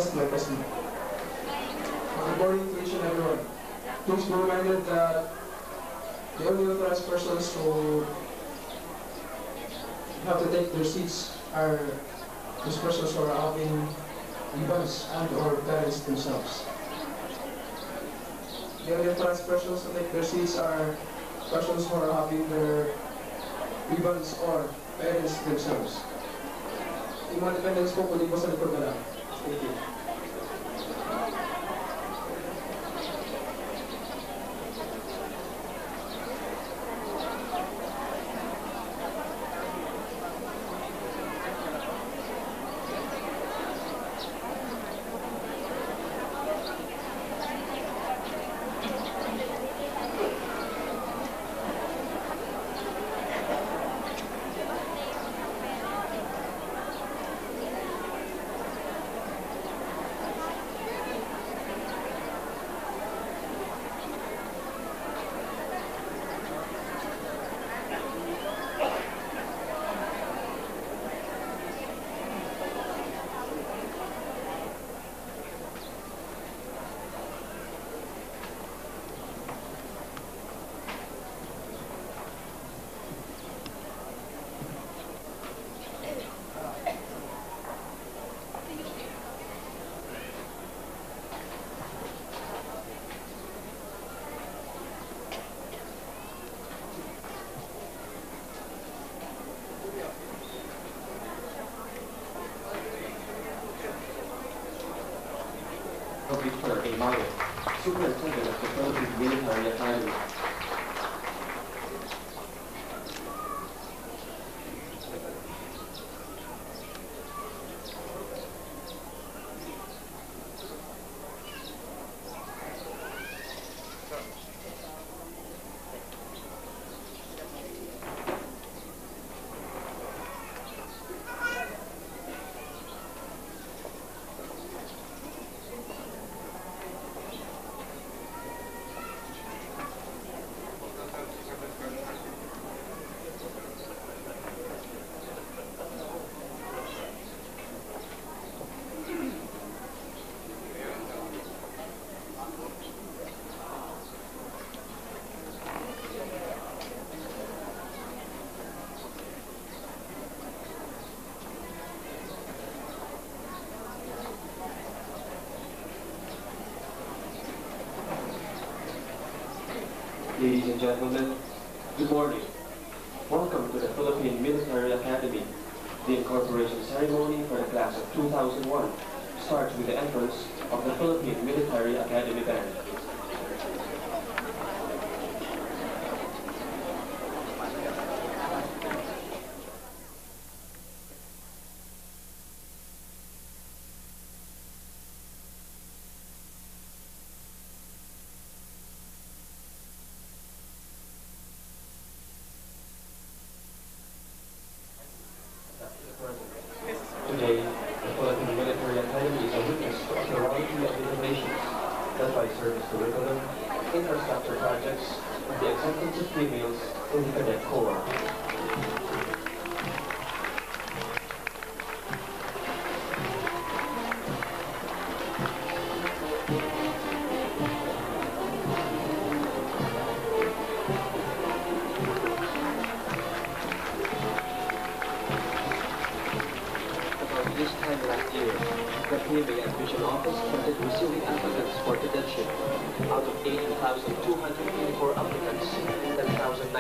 Test. Good morning to each and everyone. Please be reminded that the only authorized persons who have to take their seats are those persons who are having ribbons and or parents themselves. The only authorized persons to take their seats are persons who are having their ribbons or parents themselves. Yung mga dependents po, kunin po sa likod na lang. Thank you. Victor A. Mayo, Superintendent of the Philippine Military Academy. Ladies and gentlemen, good morning. Welcome to the Philippine Military Academy. The Incorporation ceremony for the class of 2001 starts with the entrance of the Philippine Military Academy Band. Today, the Philippine Military Academy is a witness to a variety of innovations that by service curriculum, infrastructure projects, and the acceptance of females in the Cadet Corps. This time last year, the PMA Admission Office started receiving applicants for cadetship. Out of 18,284 applicants, 10,955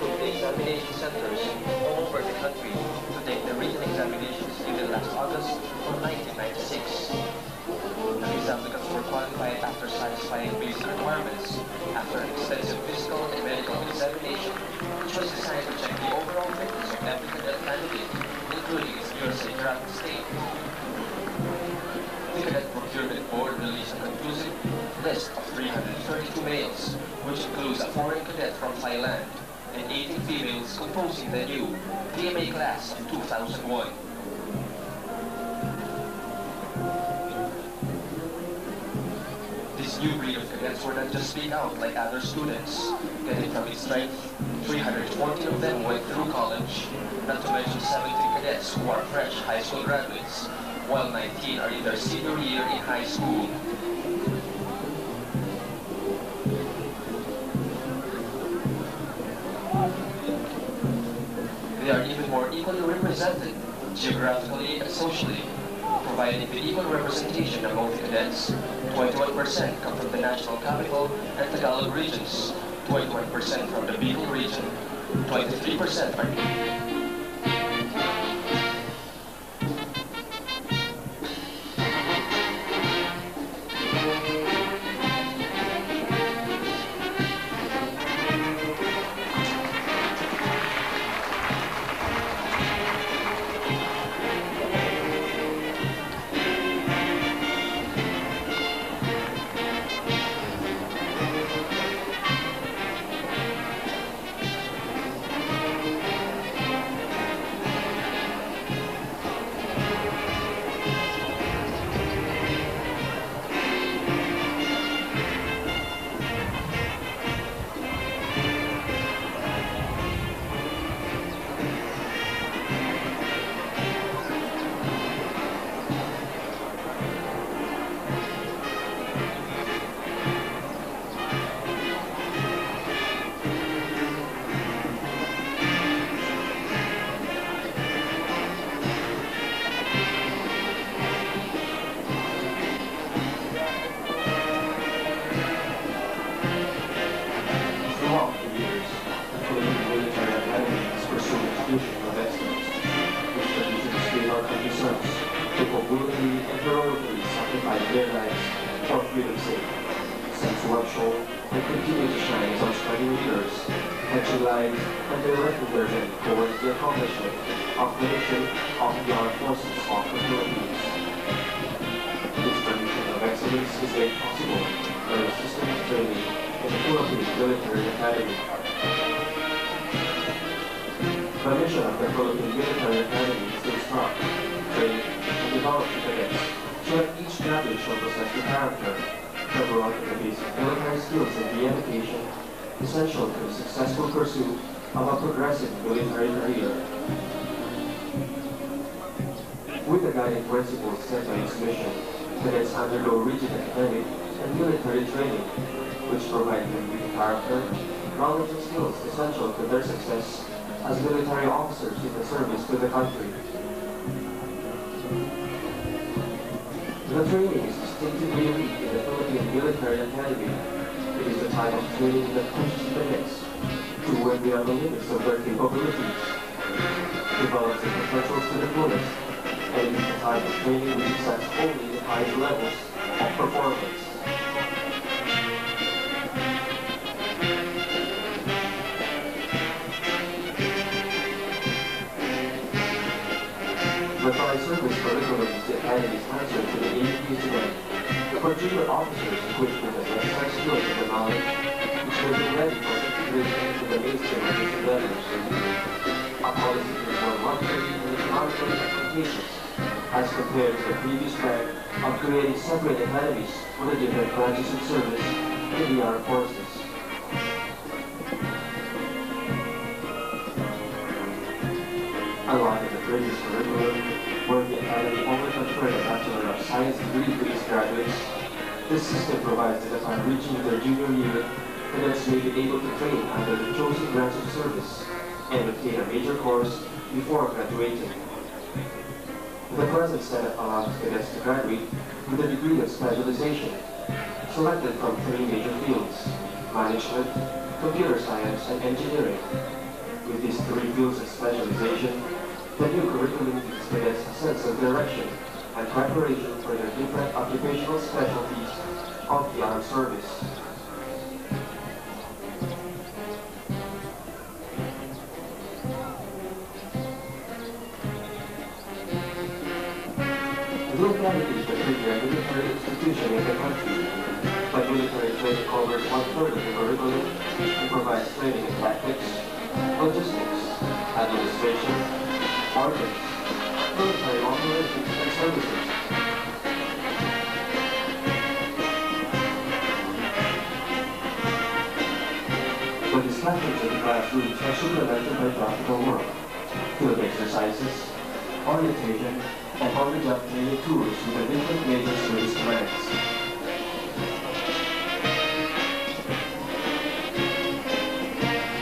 from the examination centers all over the country to take the written examinations given last August of 1996. These applicants were qualified after satisfying basic requirements, after an extensive physical and medical examination, which was designed to check the overall fitness of every cadet candidate, including its bureaucratic state. The Cadet Procurement Board released a conclusive list of 332 males, which includes a foreign cadet from Thailand and 18 females composing the new PMA class of 2001. This new breed of cadets were not just being out like other students. Getting from its strength, 314 of them went through college, not to mention 17 cadets who are fresh high school graduates. while 19 are in their senior year in high school. They are even more equally represented, geographically and socially, providing the equal representation among the cadets. 21% come from the national capital and Tagalog regions, 21% from the Bicol region, 23% are The mission of the Philippine Military Academy is to instruct, train, and develop the cadets so that each graduate shall possess the character, develop the basic military skills and the education essential to the successful pursuit of a progressive military career. With the guiding principles set by its mission, cadets undergo rigid academic and military training, which provide them with character, knowledge, and skills essential to their success as military officers in the service to the country. The training is distinctively unique in the Philippine Military Academy. It is the type of training that pushes cadets to work beyond the limits of their capabilities, develops their potentials to the fullest, and it is the type of training which sets only the highest levels of performance. The tri-service curriculum is the Academy's answer to the need today. For junior officers equipped with the necessary skills and the knowledge, which will be ready for integration into the mainstream of these endeavors. A policy is more monetary and economically advantageous as compared to the previous plan of creating separate academies for the different branches of service in the armed forces. Unlike the previous curriculum, where the Academy only conferred a Bachelor of Science degree to its graduates, this system provides that upon reaching their junior year, cadets may be able to train under the chosen branch of service and obtain a major course before graduating. The present setup allows cadets to graduate with a degree of specialization, selected from 3 major fields: management, computer science, and engineering. With these 3 fields of specialization, the new curriculum gives cadets a sense of direction and preparation for their different occupational specialties of the armed service. The Academy is the premier military institution in the country, but military training covers 1/3 of the curriculum and provides training in tactics, logistics, administration, ordnance, military operations, and services. The discussions in the classrooms are supplemented by practical work, field exercises, orientation, and on-the-job training tours with the different major service commands.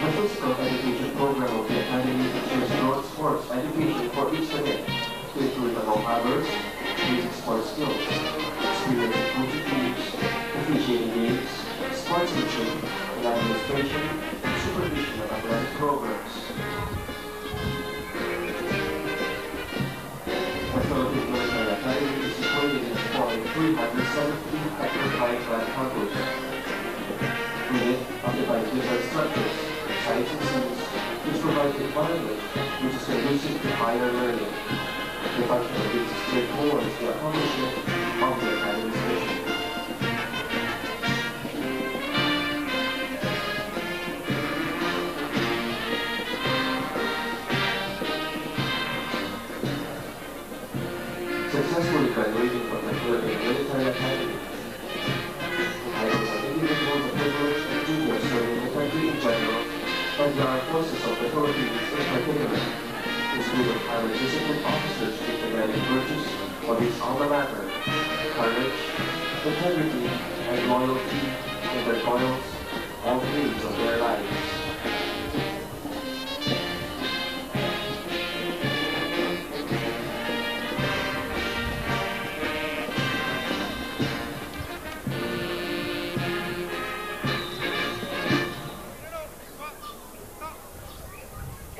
The physical education program of the Academy ensures broad sports education for each cadet to include long hours, basic sports skills, experience in coaching teams, officiating games, sportsmanship, and administration, and supervision of athletic programs. The Philippine Military Academy is situated in the following 370 hectare flying campus. Unit occupies different structures, sites and scenes, which provide an environment which is conducive to higher learning. The function of this is straightforward to the accomplishment of the Academy's mission. Successfully graduating from the Philippine Military Academy, individuals of privilege and juniors serving the country in general, and the armed forces of the Philippines in particular, is made of highly disciplined officers with the guiding virtues of its alma mater, courage, integrity, and loyalty in their toils, all days of their lives.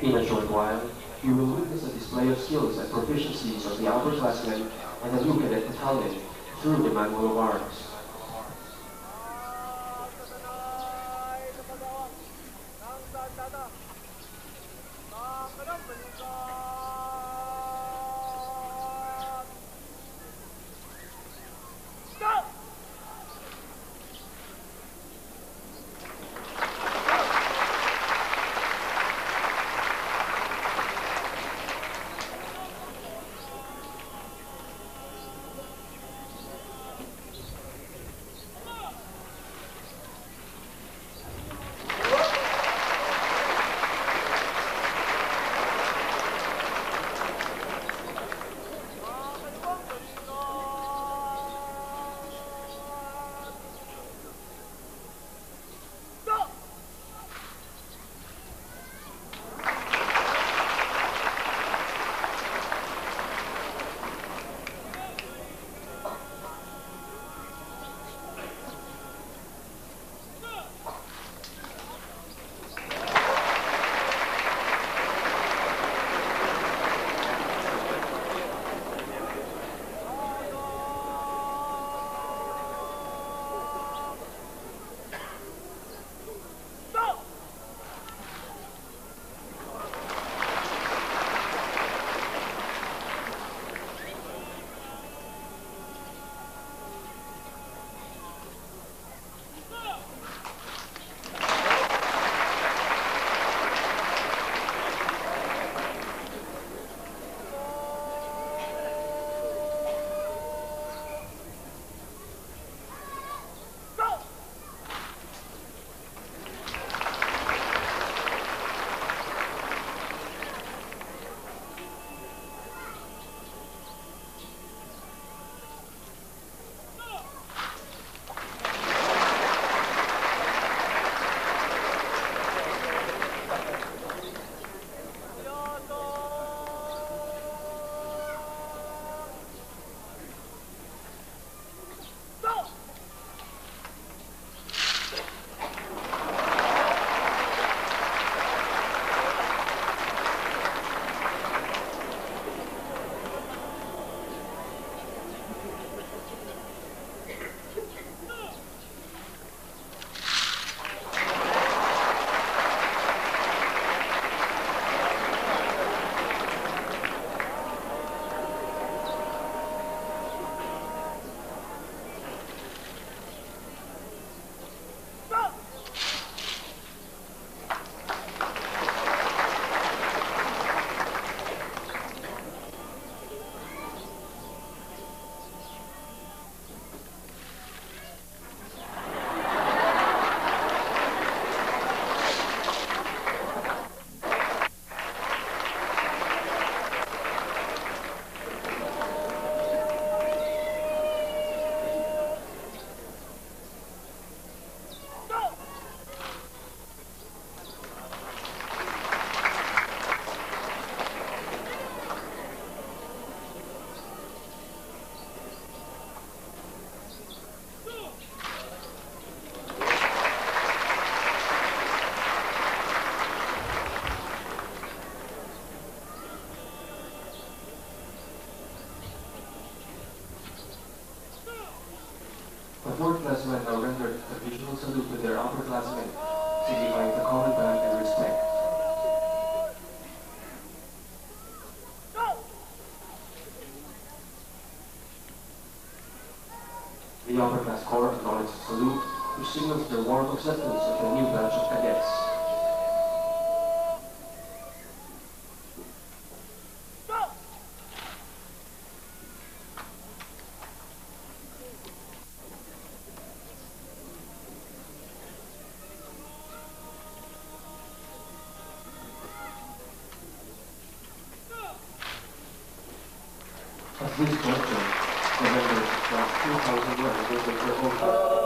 In a short while, you will witness a display of skills and proficiencies of the upperclassmen and the new cadet battalion through the manual of arms. salute to their upperclassmen, signifying the common bond and respect. The upperclass corps acknowledges the salute, which signals their warm acceptance of the new batch of cadets. At this juncture, the members of Class 2001 will take their oath.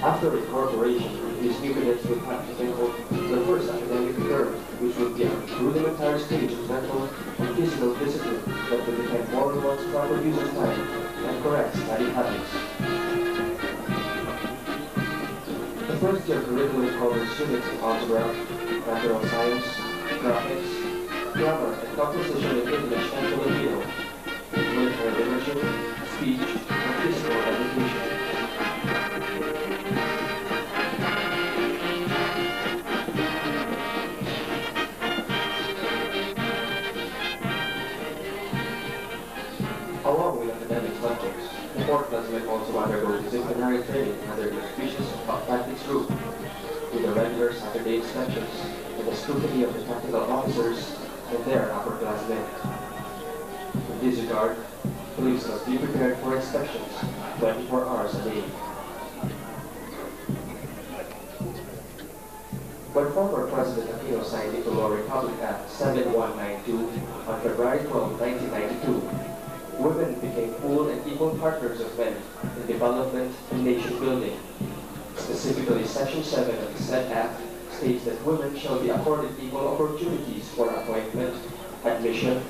After incorporation, these new cadets would have to tackle the first academic term, which would be a rudimentary stage of mental and physical discipline that would define moral one's proper use of time and correct study habits. The first year curriculum covers units in algebra, natural science, graphics, grammar, and composition in English and Filipino, military literature, speech, and physical education. Along with academic subjects, the upperclass might also undergo disciplinary training under the auspices of tactics group, with the regular Saturday inspections and the scrutiny of the tactical officers and their upperclassmen. In this regard, police must be prepared for inspections 24 hours a day. When former President Aquino signed into law Republic Act 7192 on February 12, 1992, women became full and equal partners of men in development and nation building. Specifically, Section 7 of the said Act states that women shall be accorded equal opportunities for appointment, admission,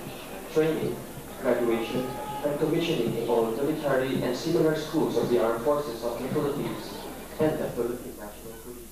training, graduation, and commissioning in all military and similar schools of the armed forces of the Philippines and the Philippine National Police.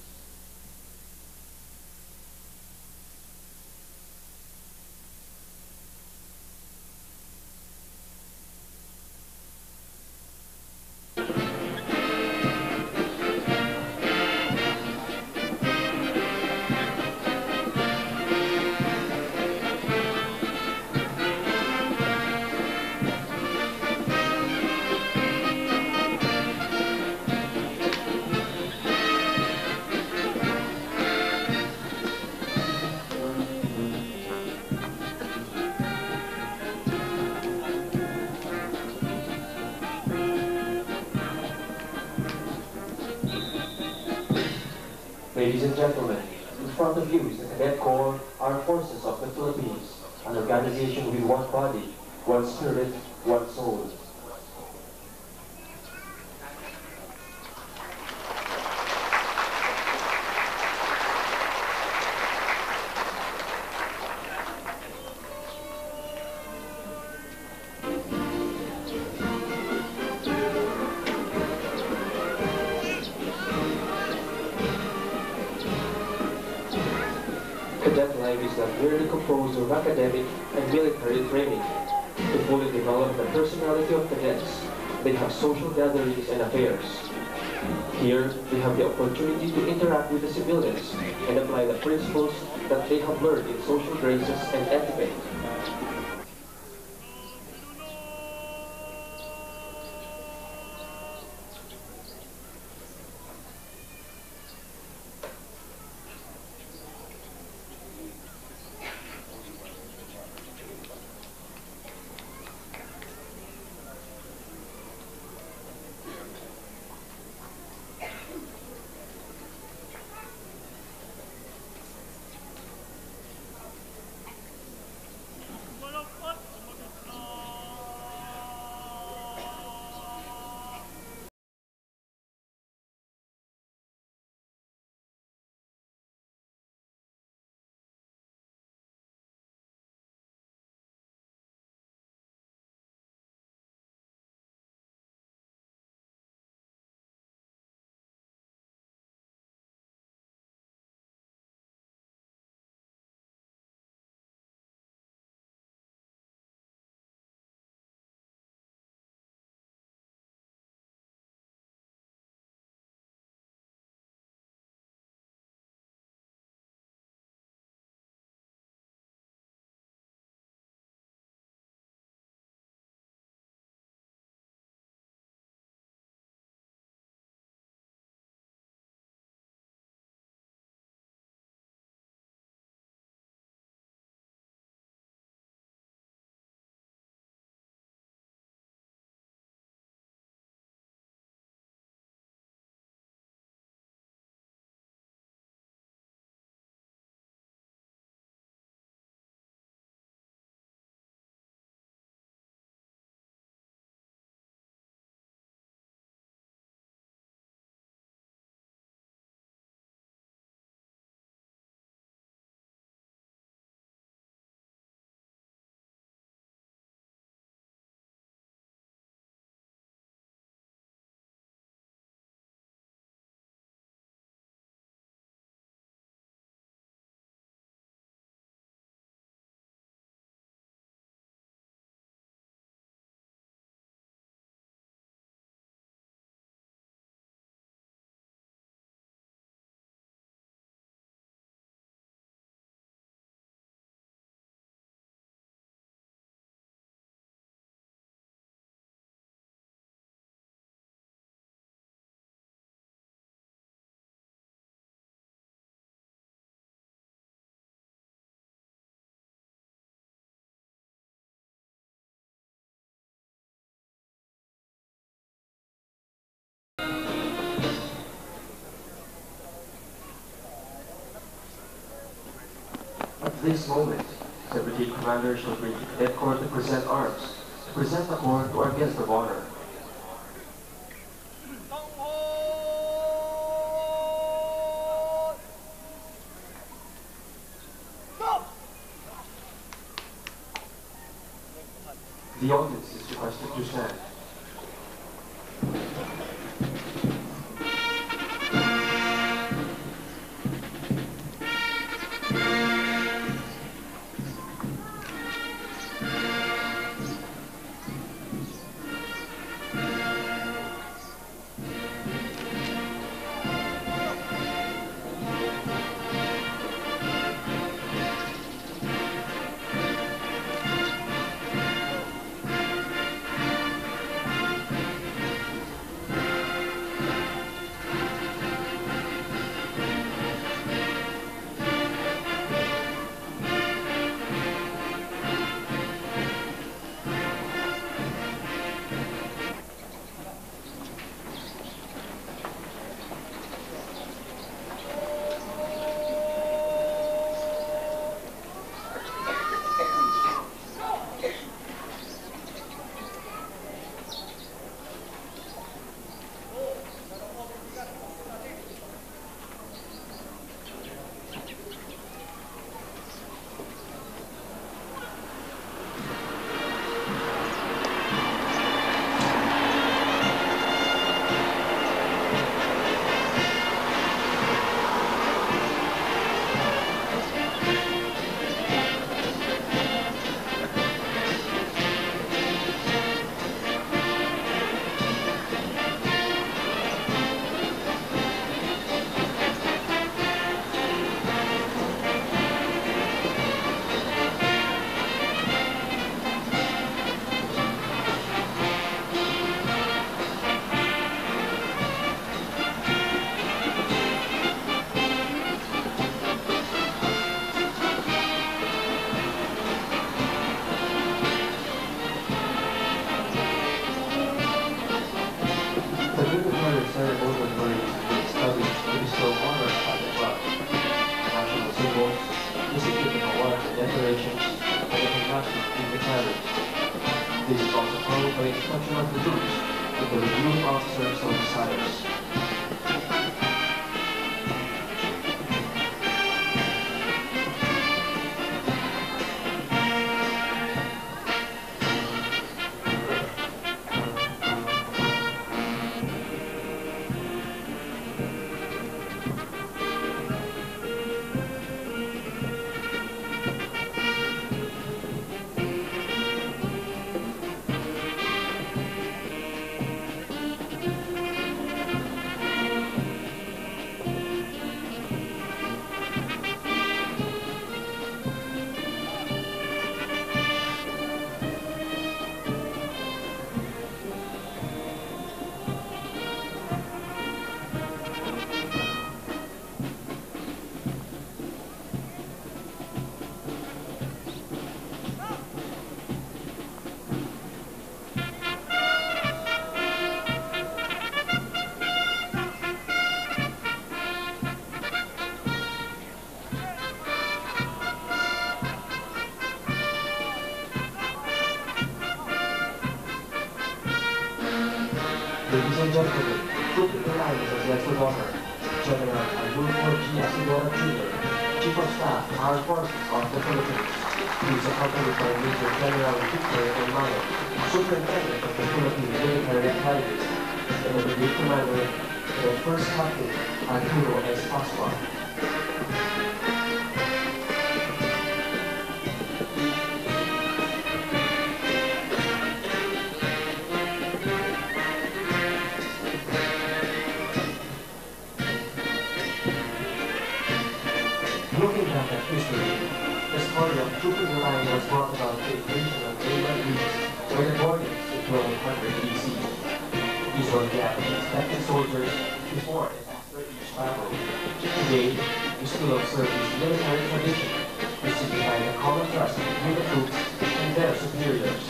Ladies and gentlemen, in front of you is the Cadet Corps, Armed Forces of the Philippines, an organization with one body, one spirit, one soul. Cadet life is not merely composed of academic and military training. To fully develop the personality of cadets, they have social gatherings and affairs. Here, they have the opportunity to interact with the civilians and apply the principles that they have learned in social graces and etiquette. At this moment, the brigade commander shall bring the cadet corps to present arms, to present the corps to our guest of honor. The audience is requested to stand. This is also followed by instruction of the troops with the reviewing officers of the sires. Ladies and gentlemen, troop in the line is a guest of honor, General Regular Corps Jr., Chief of Staff, Armed Forces of the Philippines. He is accompanied by Major General Victor Hermano, Superintendent of the Philippine Military Academy, and the Brigade Commander, the First Captain, Arturo S. Pasqua. Looking back at history, the story of trooping the line was brought about the invasion of mainland Greece by the Gordians in 1200 BC. These were Japanese active soldiers before and after each battle. Today, we still observe this military tradition, which signifies the common trust between the troops and their superiors.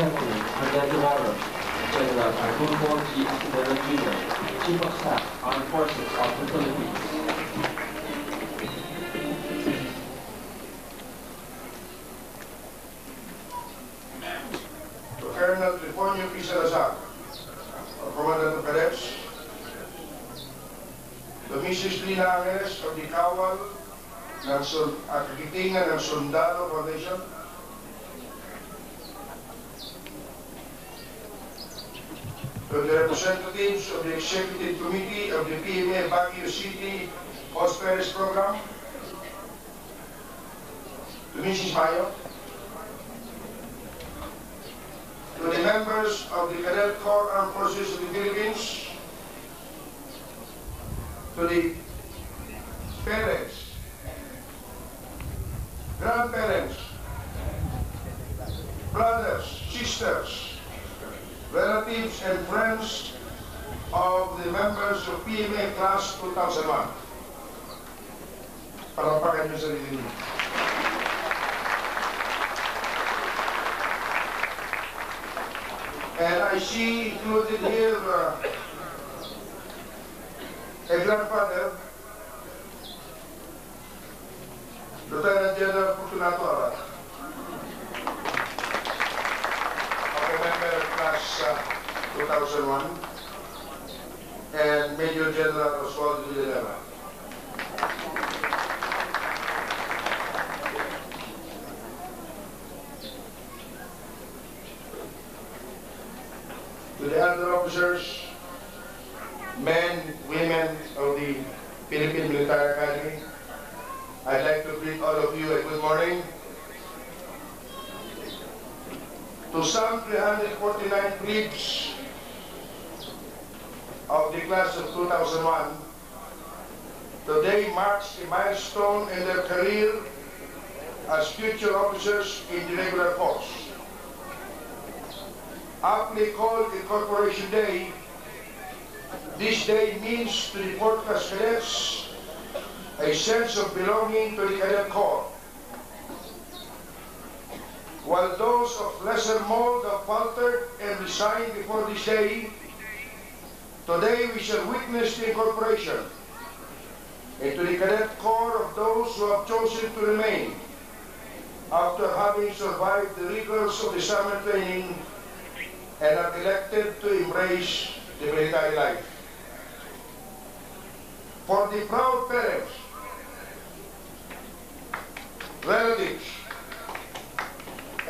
presenting Cadet General Arturo G. Academic Jr., Chief of Staff, Armed Forces of the Philippines. To Colonel Trifonio P. Salazar, Commandant of Cadets, to Mrs. Lina Angeles of the Kawal ng Akitingan ng Sundalo Foundation, to the representatives of the Executive Committee of the PMA Baguio City Hospitals Program, to Mrs. Mayo, to the members of the Regular Corps Armed Forces of the Philippines, to the parents, grandparents, brothers, sisters, relatives, and friends of the members of PMA Class 2001. Palapakan niyo sarili niyo. And I see included here a grandfather, Lieutenant General Fortunato Abad, a member of Class 2001, and Major General Oswaldo Villanueva. To the other officers, men, women of the Philippine Military Academy, I'd like to greet all of you a good morning. To some 349 Plebes of the class of 2001, today marks a milestone in their career as future officers in the Regular Corps. Aptly called Incorporation Day, this day means to the upperclass cadets a sense of belonging to the Cadet Corps. While those of lesser mold have faltered and resigned before this day, today we shall witness the incorporation into the Cadet Corps of those who have chosen to remain after having survived the rigors of the summer training and are elected to embrace the military life. For the proud parents, relatives,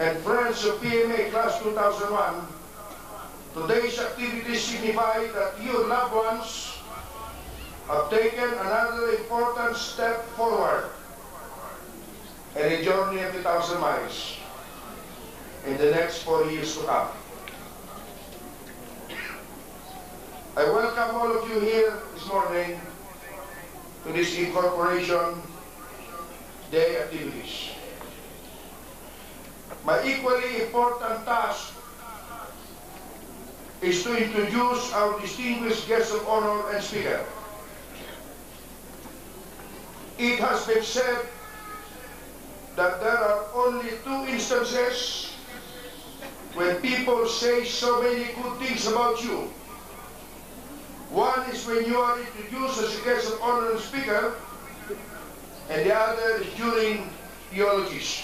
and friends of PMA Class 2001, today's activities signify that your loved ones have taken another important step forward in a journey of 1,000 miles in the next 4 years to come. I welcome all of you here this morning to this Incorporation Day activities. My equally important task is to introduce our distinguished guest of honor and speaker. It has been said that there are only 2 instances when people say so many good things about you. One is when you are introduced as a guest of honor and speaker, and the other is during eulogies.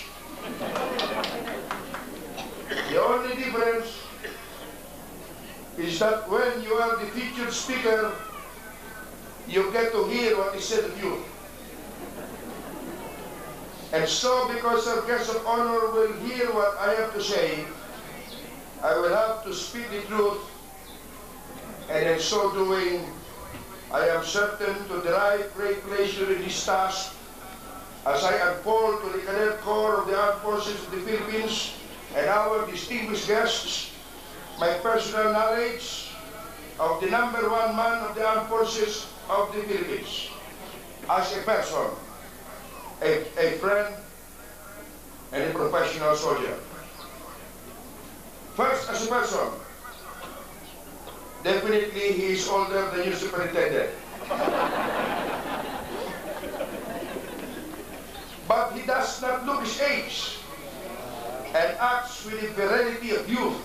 The only difference is that when you are the featured speaker, you get to hear what is said of you. And so, because our guest of honor will hear what I have to say, I will have to speak the truth, and in so doing, I am certain to derive great pleasure in this task as I unfold to the Cadet Corps of the Armed Forces of the Philippines and our distinguished guests my personal knowledge of the #1 man of the Armed Forces of the Philippines, as a person, a friend, and a professional soldier. First, as a person, definitely he is older than your superintendent. But he does not look his age. and acts with the virility of youth.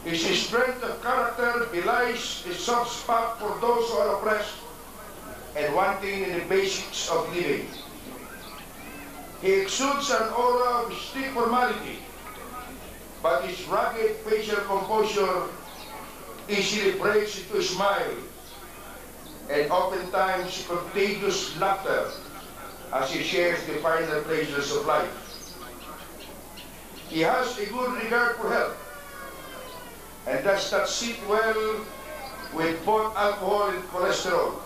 His strength of character belies his soft spot for those who are oppressed and wanting in the basics of living. He exudes an aura of strict formality, but his rugged facial composure easily breaks into a smile and oftentimes contagious laughter as he shares the finer pleasures of life. He has a good regard for health and does not sit well with both alcohol and cholesterol.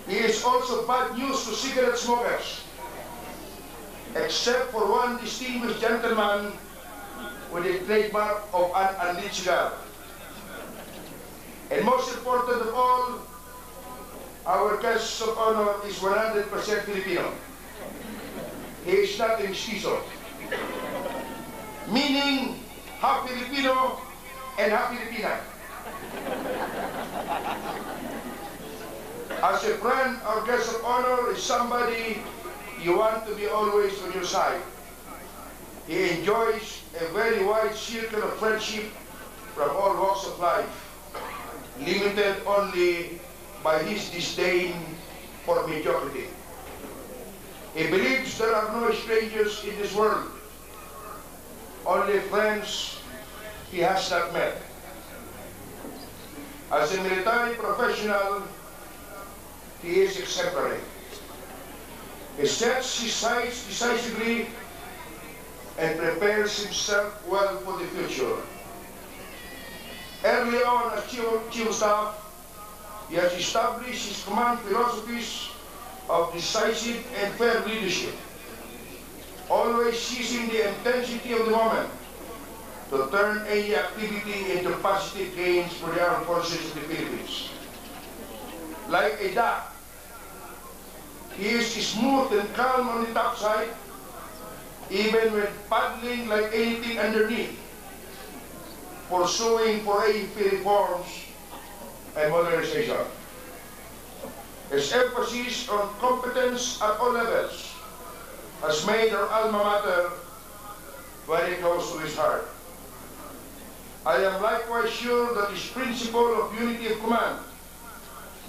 He is also bad news to cigarette smokers, except for one distinguished gentleman with a trademark of an unlit cigar. And most important of all, our guest of honor is 100% Filipino. He is not a mestizo, meaning half Filipino and half Filipina. As a friend, our guest of honor is somebody you want to be always on your side. He enjoys a very wide circle of friendship from all walks of life, limited only by his disdain for mediocrity. He believes there are no strangers in this world, only friends he has not met. As a military professional, he is exemplary. He sets his sights decisively and prepares himself well for the future. Early on as Chief of Staff, he has established his command philosophies of decisive and fair leadership, always seizing the intensity of the moment to turn any activity into positive gains for the armed forces of the Philippines. Like a duck, he is smooth and calm on the top side, even when paddling like anything underneath, pursuing foreign reforms and modernization. His emphasis on competence at all levels has made our alma mater very close to his heart. I am likewise sure that his principle of unity of command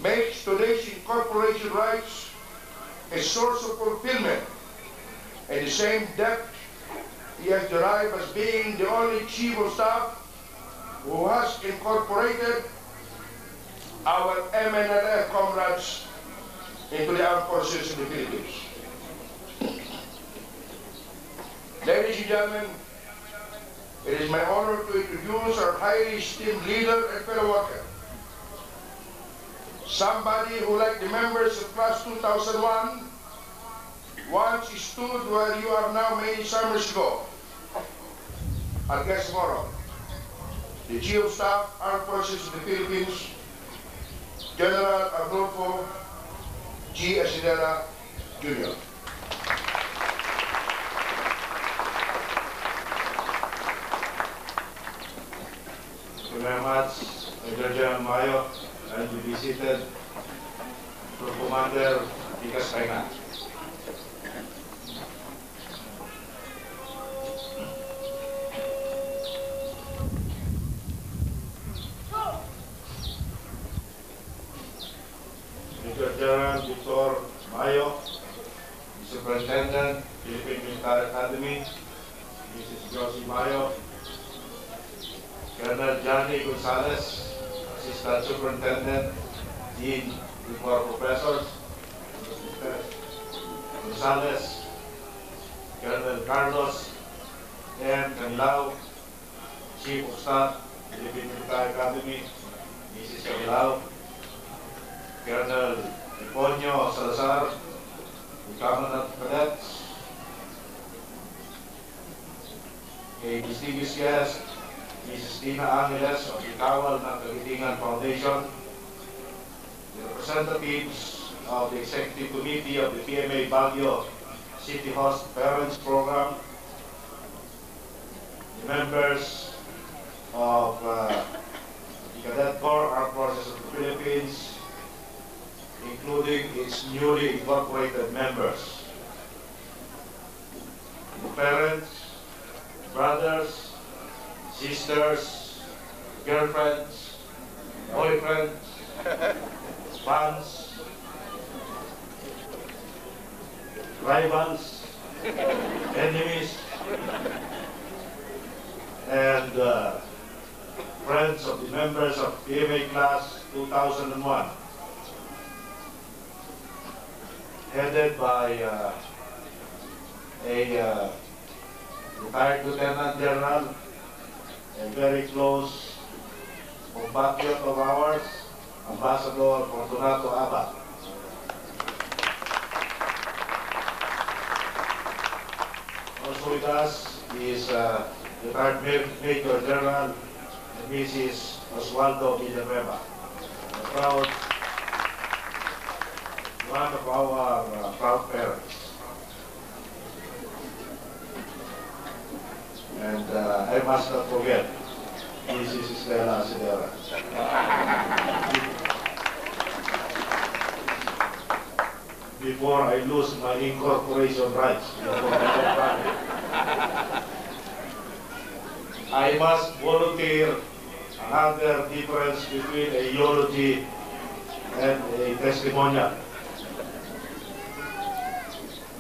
makes today's Incorporation rights a source of fulfillment, and the same depth he has derived as being the only Chief of Staff who has incorporated our MNLF comrades into the armed forces of the Philippines. Ladies and gentlemen, it is my honor to introduce our highly esteemed leader and fellow worker. Somebody who, like the members of Class 2001, once stood where you are now many summers ago. Our guest tomorrow, the Chief of Staff, Armed Forces of the Philippines, General Arnulfo G. Asidera, Jr. Thank you very much, Major General Mayo, and to be seated for Commander Tikas Painga. Major General Victor Mayo, Superintendent, Philippine Military Academy, Mrs. Josie Mayo, Colonel Johnny Gonzalez, Assistant Superintendent, Dean with Corps Professors, Mr. Gonzalez, Colonel Carlos M. Canilao, Chief of Staff, Philippine Military Academy, Mrs. Canilao, Colonel Eponio Salazar, Commandant Cadets, a distinguished guest, Mrs. Tina Angeles of the Kawal ng Kagitingan Foundation, the representatives of the Executive Committee of the PMA Baguio City Host Parents Program, the members of the Cadet Corps Armed Forces of the Philippines, including its newly incorporated members. parents, brothers, sisters, girlfriends, boyfriends, fans, rivals, enemies, and friends of the members of PMA Class 2001, headed by a retired Lieutenant General, a very close compatriot of ours, Ambassador Fortunato Abad. Also with us is retired Major General Mrs. Oswaldo Villanueva, one of our proud parents. And I must not forget, Mrs. Estela Sidera. Before I lose my incorporation rights, I must volunteer another difference between a eulogy and a testimonial.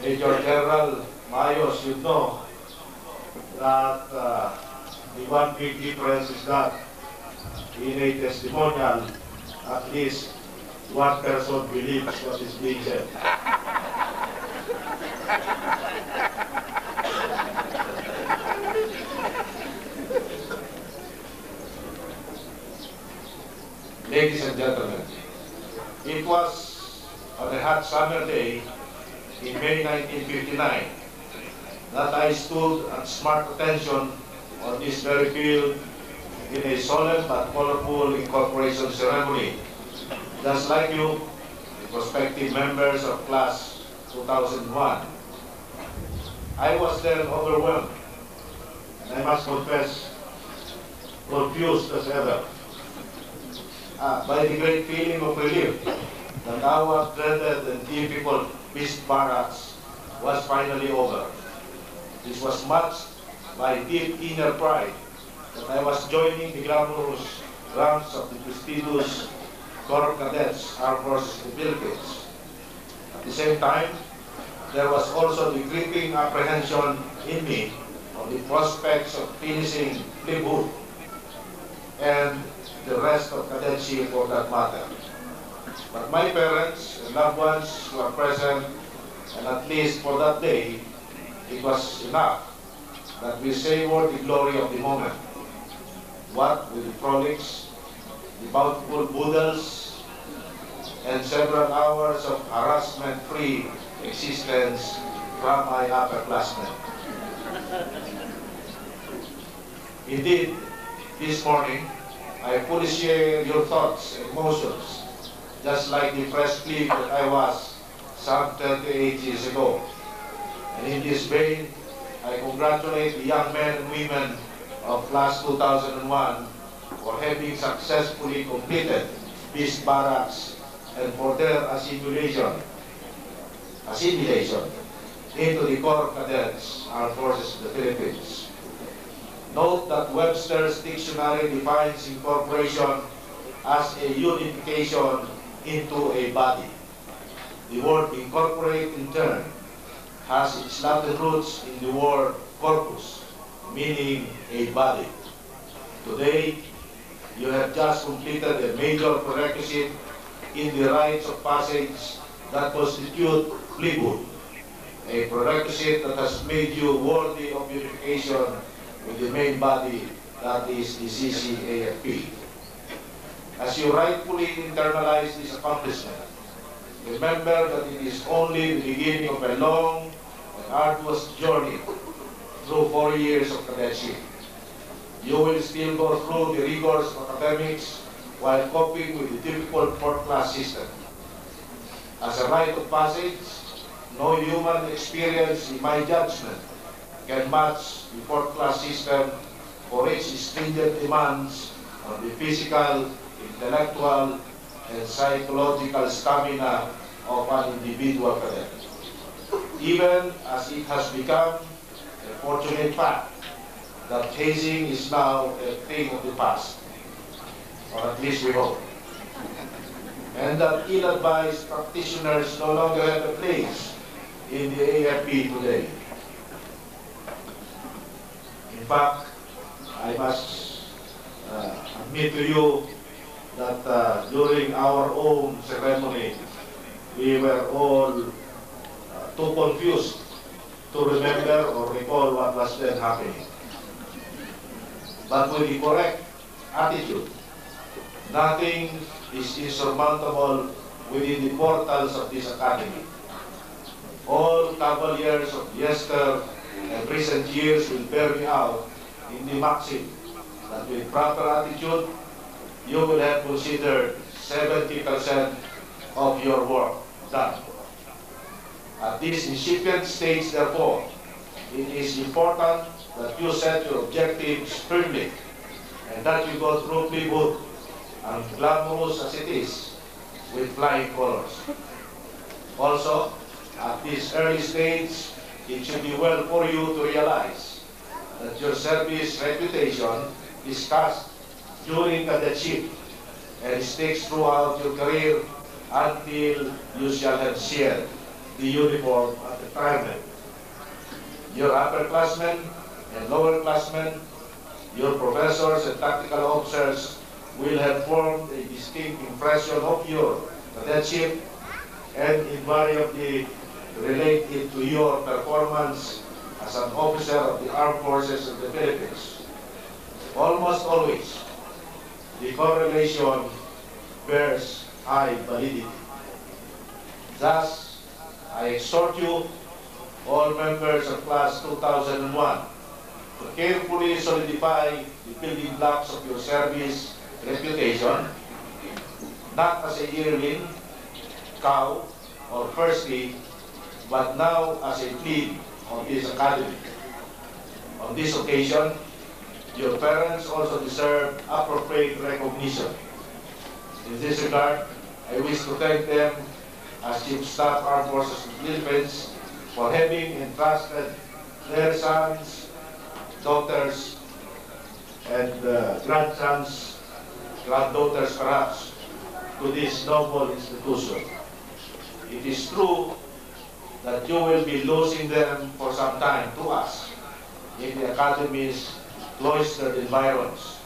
Major General Mayos, you know that the one big difference is that in a testimonial, at least one person believes what is being said. Ladies and gentlemen, it was on a hot summer day in May 1959 that I stood at smart attention on this very field in a solemn but colorful incorporation ceremony. Just like you, the prospective members of Class 2001. I was then overwhelmed, and I must confess, confused as ever, by the great feeling of relief that our dreaded and difficult beast barracks was finally over. This was matched by deep inner pride that I was joining the glamorous ranks of the prestigious Corps of Cadets, Armed Forces of the Philippines. At the same time, there was also the creeping apprehension in me of the prospects of finishing Plebes and the rest of cadetship for that matter. But my parents and loved ones who were present, and at least for that day, it was enough that we savored the glory of the moment. What with the frolics, the bountiful boodles, and several hours of harassment-free existence from my upperclassmen. Indeed, this morning, I fully share your thoughts and emotions, just like the fresh plebe that I was some 38 years ago. And in this vein, I congratulate the young men and women of Class 2001 for having successfully completed these barracks and for their assimilation into the Corps of Cadets, Armed Forces of the Philippines. Note that Webster's dictionary defines incorporation as a unification into a body. The word incorporate, in turn, has its Latin roots in the word corpus, meaning a body. Today, you have just completed a major prerequisite in the rites of passage that constitute Plebes, a prerequisite that has made you worthy of unification with the main body, that is the CCAFP. As you rightfully internalize this accomplishment, remember that it is only the beginning of a long and arduous journey through 4 years of cadetship. You will still go through the rigors of academics while coping with the difficult fourth-class system. As a rite of passage, no human experience, in my judgment, can match the fourth-class system for its stringent demands on the physical, intellectual, and psychological stamina of an individual cadet. Even as it has become a fortunate fact that hazing is now a thing of the past, or at least we hope, and that ill-advised practitioners no longer have a place in the AFP today. In fact, I must admit to you that during our own ceremony, we were all too confused to remember or recall what was then happening. But with the correct attitude, nothing is insurmountable within the portals of this academy. All cavaliers of yester and recent years will bear me out in the maxim that with proper attitude, you will have considered 70% of your work done. At this incipient stage, therefore, it is important that you set your objectives firmly and that you go through Plebes, and glamorous as it is, with flying colors. Also, at this early stage, it should be well for you to realize that your service reputation is cast during cadetship and sticks throughout your career until you shall have shared the uniform at retirement. Your upperclassmen and lowerclassmen, your professors and tactical officers will have formed a distinct impression of your cadetship and invariably relate it to your performance as an officer of the Armed Forces of the Philippines. Almost always, the correlation bears high validity. Thus, I exhort you, all members of Class 2001, to carefully solidify the building blocks of your service reputation, not as a yearling, cow, or firstie, but now as a plebe of this academy. On this occasion, your parents also deserve appropriate recognition. In this regard, I wish to thank them as Chief Staff Armed Forces of the Philippines for having entrusted their sons, daughters, and grandsons, granddaughters perhaps, to this noble institution. It is true that you will be losing them for some time to us in the Academy's cloistered environs.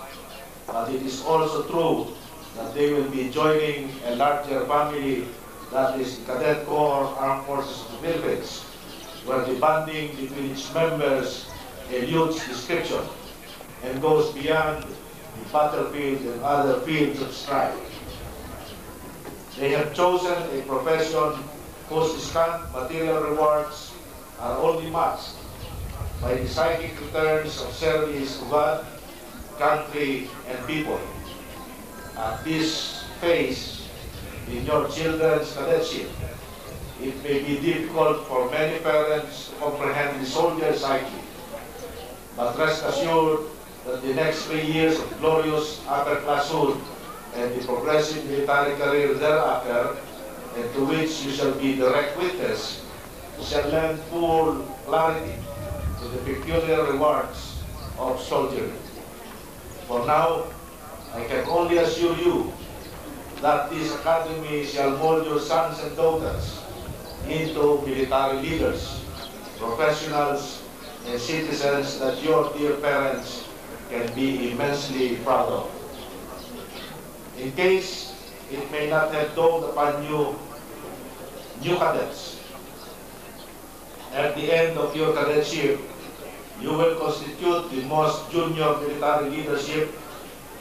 But it is also true that they will be joining a larger family, that is the Cadet Corps Armed Forces of the Philippines, where the bonding between its members eludes description and goes beyond the battlefield and other fields of strife. They have chosen a profession whose scant material rewards are only matched by the psychic returns of service to God, country, and people. At this phase in your children's cadetship, it may be difficult for many parents to comprehend the soldier psyche, but rest assured that the next 3 years of glorious upperclasshood and the progressive military career thereafter, and to which you shall be direct witness, shall lend full clarity to the peculiar rewards of soldiery. For now, I can only assure you that this academy shall mold your sons and daughters into military leaders, professionals, and citizens that your dear parents can be immensely proud of. In case it may not have dawned upon you, new cadets, at the end of your cadetship, you will constitute the most junior military leadership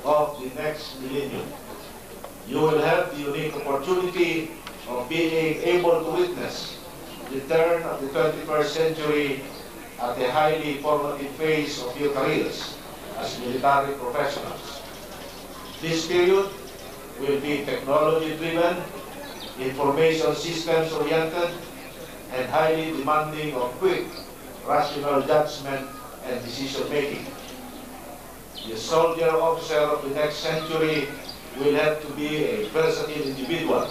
of the next millennium. You will have the unique opportunity of being able to witness the turn of the 21st century at a highly formative phase of your careers as military professionals. This period will be technology-driven, information systems-oriented, and highly demanding of quick, rational judgment and decision-making. The soldier officer of the next century will have to be a versatile individual,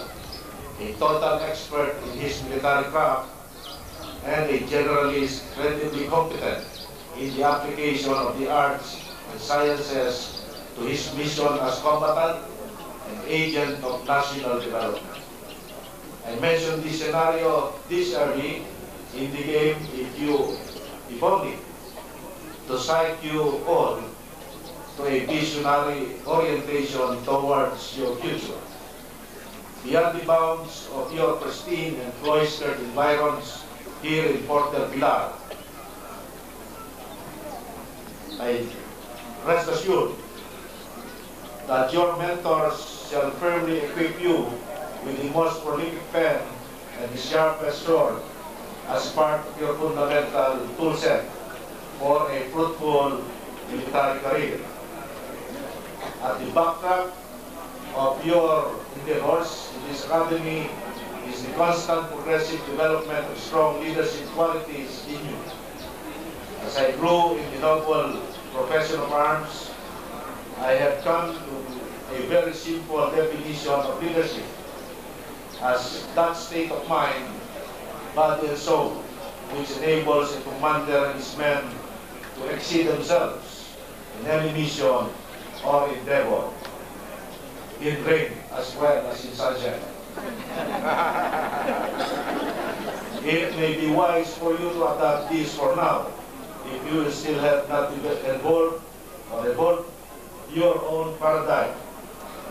a total expert in his military craft, and a generalist relatively competent in the application of the arts and sciences to his mission as combatant and agent of national development. I mentioned this scenario this early in the game if only to cite you all to a visionary orientation towards your future. Beyond the bounds of your pristine and cloistered environs here in Porter Pilar, I rest assured that your mentors shall firmly equip you with the most prolific pen and the sharpest sword as part of your fundamental tool set for a fruitful military career. At the backdrop of your endeavors in this academy is the constant progressive development of strong leadership qualities in you. As I grew in the noble profession of arms, I have come to a very simple definition of leadership as that state of mind, body and soul, which enables a commander and his men to exceed themselves in any mission or endeavor, in rain as well as in sunshine. It may be wise for you to adopt this for now, if you still have not evolved your own paradigm,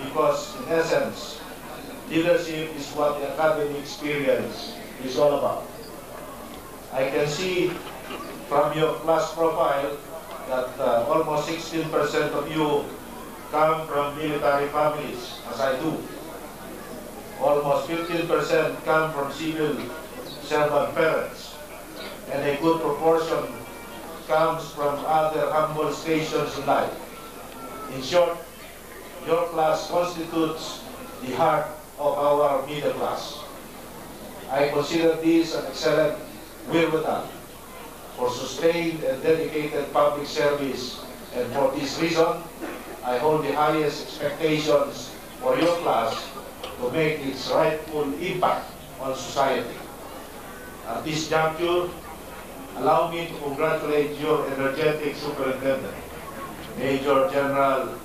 because in essence, leadership is what the academic experience is all about. I can see from your class profile that almost 16% of you come from military families, as I do. Almost 15% come from civil servant parents, and a good proportion comes from other humble stations in life. In short, your class constitutes the heart of our middle class. I consider this an excellent wherewithal for sustained and dedicated public service, and for this reason, I hold the highest expectations for your class to make its rightful impact on society. At this juncture, allow me to congratulate your energetic superintendent, Major General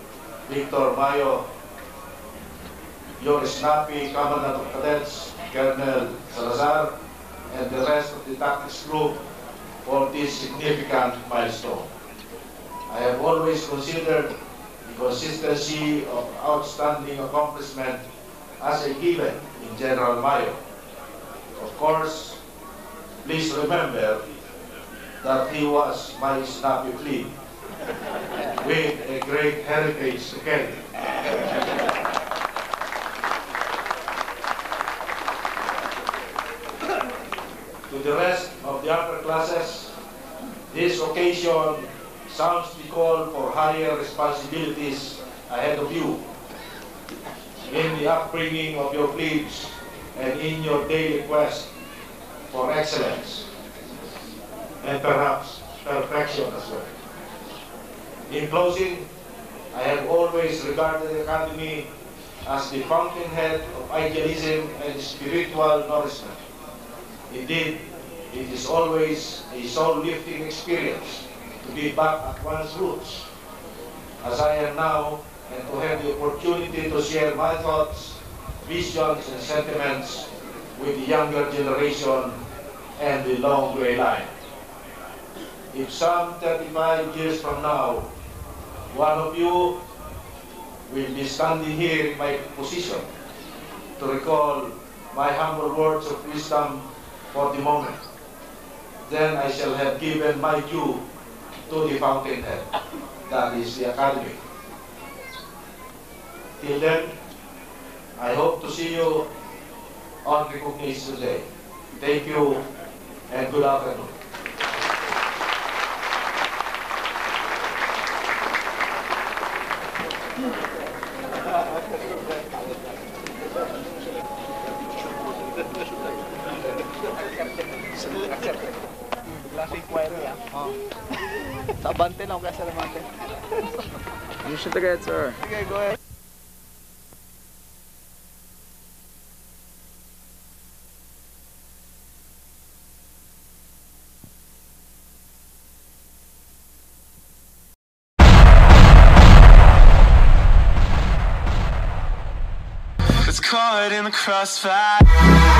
Victor Mayo, your snappy Commandant of Cadets, Colonel Salazar, and the rest of the tactics group for this significant milestone. I have always considered the consistency of outstanding accomplishment as a given in General Mayo. Of course, please remember that he was my snappy plebe with a great heritage to carry. To the rest of the upper classes, this occasion sounds the call for higher responsibilities ahead of you in the upbringing of your plebes and in your daily quest for excellence and perhaps perfection as well. In closing, I have always regarded the Academy as the fountainhead of idealism and spiritual nourishment. Indeed, it is always a soul-lifting experience to be back at one's roots, as I am now, and to have the opportunity to share my thoughts, visions, and sentiments with the younger generation and the long gray line. If some 35 years from now, one of you will be standing here in my position to recall my humble words of wisdom for the moment, then I shall have given my due to the fountainhead, that is the Academy. Till then, I hope to see you on Recognition Day. Thank you and good afternoon. Sa abante lang kaya sa lamante. You should get, sir. Okay, go ahead. caught in the crossfire.